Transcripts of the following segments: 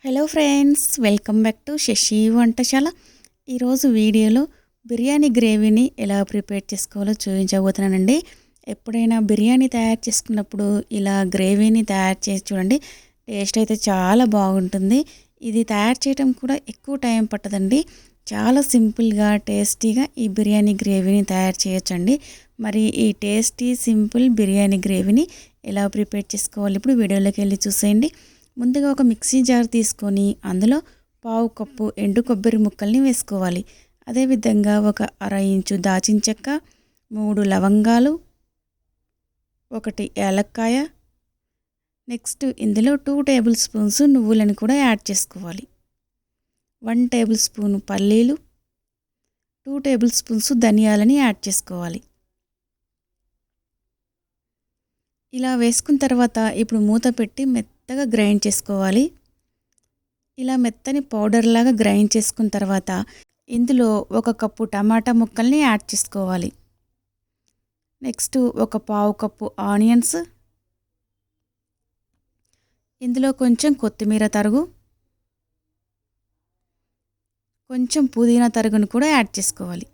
Hello friends, welcome back to Shashi Vantasala. ఈరోజు వీడియోలో బిర్యానీ గ్రేవీని ఎలా ప్రిపేర్ చేసుకోవాలో చూపించబోతున్నానండి. ఎప్పుడైనా బిర్యానీ తయారు చేసుకున్నప్పుడు ఇలా గ్రేవీని తయారు చేసి చూడండి. టేస్ట్ అయితే చాలా బాగుంటుంది. ఇది తయారు చేయడం కూడా ఎక్కువ టైం పట్టదండి. చాలా సింపుల్గా టేస్టీగా ఈ బిర్యానీ గ్రేవీని తయారు చేయొచ్చండి. మరి ఈ టేస్టీ సింపుల్ బిర్యానీ గ్రేవీని ఎలా ప్రిపేర్ చేసుకోవాలి ఇప్పుడు వీడియోలోకి వెళ్ళి చూసేయండి. ముందుగా ఒక మిక్సీ జార్ తీసుకొని అందులో పావు కప్పు ఎండు కొబ్బరి ముక్కల్ని వేసుకోవాలి. అదేవిధంగా ఒక అర ఇంచు దాచిన చెక్క, 3 లవంగాలు, 1 యాలక్కాయ, నెక్స్ట్ ఇందులో 2 టేబుల్ స్పూన్స్ నువ్వులను కూడా యాడ్ చేసుకోవాలి. 1 టేబుల్ స్పూన్ పల్లీలు, 2 టేబుల్ స్పూన్స్ ధనియాలని యాడ్ చేసుకోవాలి. ఇలా వేసుకున్న తర్వాత ఇప్పుడు మూత పెట్టి మెత్తగా గ్రైండ్ చేసుకోవాలి. ఇలా మెత్తని పౌడర్ లాగా గ్రైండ్ చేసుకున్న తర్వాత ఇందులో 1 కప్పు టమాటా ముక్కల్ని యాడ్ చేసుకోవాలి. నెక్స్ట్ ఒక పావు కప్పు ఆనియన్స్, ఇందులో కొంచెం కొత్తిమీర తరుగు, కొంచెం పుదీనా తరుగును కూడా యాడ్ చేసుకోవాలి.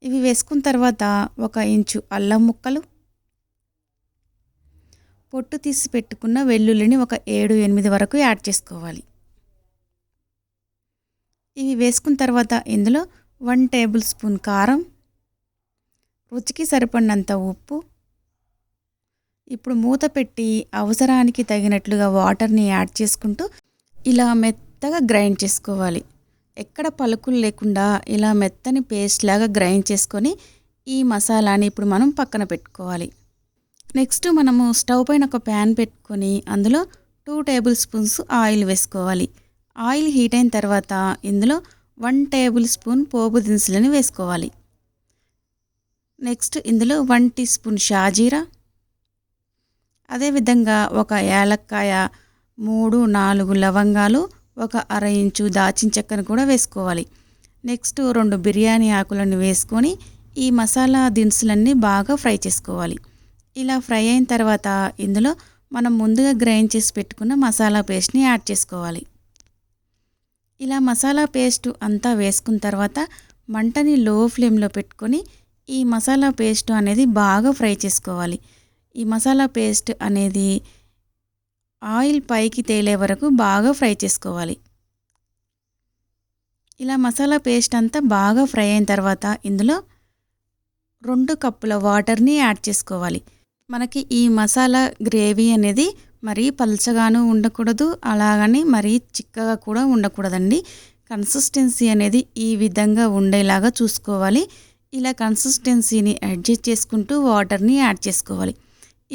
ఇవి వేసుకున్న తర్వాత 1 ఇంచు అల్లం ముక్కలు, పొట్టు తీసి పెట్టుకున్న వెల్లుల్లిని ఒక 7-8 వరకు యాడ్ చేసుకోవాలి. ఇవి వేసుకున్న తర్వాత ఇందులో 1 టేబుల్ స్పూన్ కారం, రుచికి సరిపడినంత ఉప్పు, ఇప్పుడు మూత పెట్టి అవసరానికి తగినట్లుగా వాటర్ని యాడ్ చేసుకుంటూ ఇలా మెత్తగా గ్రైండ్ చేసుకోవాలి. ఎక్కడ పలుకులు లేకుండా ఇలా మెత్తని పేస్ట్ లాగా గ్రైండ్ చేసుకొని ఈ మసాలాని ఇప్పుడు మనం పక్కన పెట్టుకోవాలి. నెక్స్ట్ మనము స్టవ్ పైన ఒక ప్యాన్ పెట్టుకొని అందులో 2 టేబుల్ స్పూన్స్ ఆయిల్ వేసుకోవాలి. ఆయిల్ హీట్ అయిన తర్వాత ఇందులో 1 టేబుల్ స్పూన్ పోపు దినుసులను వేసుకోవాలి. నెక్స్ట్ ఇందులో 1 టీ స్పూన్ షాజీరా, అదేవిధంగా ఒక యాలక్కాయ, 3-4 లవంగాలు, ఒక అర ఇంచు దాచిన చెక్కను కూడా వేసుకోవాలి. నెక్స్ట్ 2 బిర్యానీ ఆకులను వేసుకొని ఈ మసాలా దినుసులన్నీ బాగా ఫ్రై చేసుకోవాలి. ఇలా ఫ్రై అయిన తర్వాత ఇందులో మనం ముందుగా గ్రైండ్ చేసి పెట్టుకున్న మసాలా పేస్ట్ని యాడ్ చేసుకోవాలి. ఇలా మసాలా పేస్ట్ అంతా వేసుకున్న తర్వాత మంటని లో ఫ్లేమ్లో పెట్టుకొని ఈ మసాలా పేస్ట్ అనేది బాగా ఫ్రై చేసుకోవాలి. ఈ మసాలా పేస్ట్ అనేది ఆయిల్ పైకి తేలే వరకు బాగా ఫ్రై చేసుకోవాలి. ఇలా మసాలా పేస్ట్ అంతా బాగా ఫ్రై అయిన తర్వాత ఇందులో 2 కప్పుల వాటర్ని యాడ్ చేసుకోవాలి. మనకి ఈ మసాలా గ్రేవీ అనేది మరీ పల్చగాను ఉండకూడదు, అలాగని మరీ చిక్కగా కూడా ఉండకూడదండి. కన్సిస్టెన్సీ అనేది ఈ విధంగా ఉండేలాగా చూసుకోవాలి. ఇలా కన్సిస్టెన్సీని అడ్జస్ట్ చేసుకుంటూ వాటర్ని యాడ్ చేసుకోవాలి.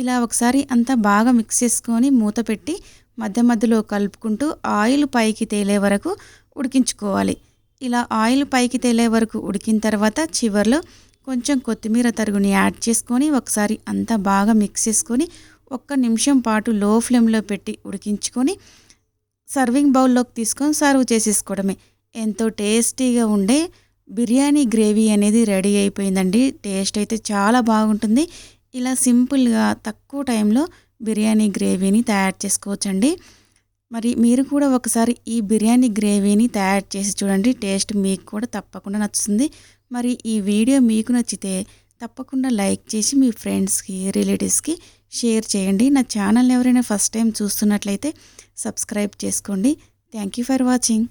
ఇలా ఒకసారి అంతా బాగా మిక్స్ చేసుకొని మూత పెట్టి మధ్య మధ్యలో కలుపుకుంటూ ఆయిల్ పైకి తేలే వరకు ఉడికించుకోవాలి. ఇలా ఆయిల్ పైకి తేలే వరకు ఉడికిన తర్వాత చివర్లో కొంచెం కొత్తిమీర తరుగుని యాడ్ చేసుకొని ఒకసారి అంతా బాగా మిక్స్ చేసుకొని 1 నిమిషం పాటు లో ఫ్లేమ్లో పెట్టి ఉడికించుకొని సర్వింగ్ బౌల్లోకి తీసుకొని సర్వ్ చేసేసుకోవడమే. ఎంతో టేస్టీగా ఉండే బిర్యానీ గ్రేవీ అనేది రెడీ అయిపోయిందండి. టేస్ట్ అయితే చాలా బాగుంటుంది. ఇలా సింపుల్గా తక్కువ టైంలో బిర్యానీ గ్రేవీని తయారు చేసుకోవచ్చండి. మరి మీరు కూడా ఒకసారి ఈ బిర్యానీ గ్రేవీని తయారు చేసి చూడండి. టేస్ట్ మీకు కూడా తప్పకుండా నచ్చుతుంది. మరి ఈ వీడియో మీకు నచ్చితే తప్పకుండా లైక్ చేసి మీ ఫ్రెండ్స్కి, రిలేటివ్స్కి షేర్ చేయండి. నా ఛానల్ని ఎవరైనా ఫస్ట్ టైం చూస్తున్నట్లయితే సబ్స్క్రైబ్ చేసుకోండి. Thank you for watching.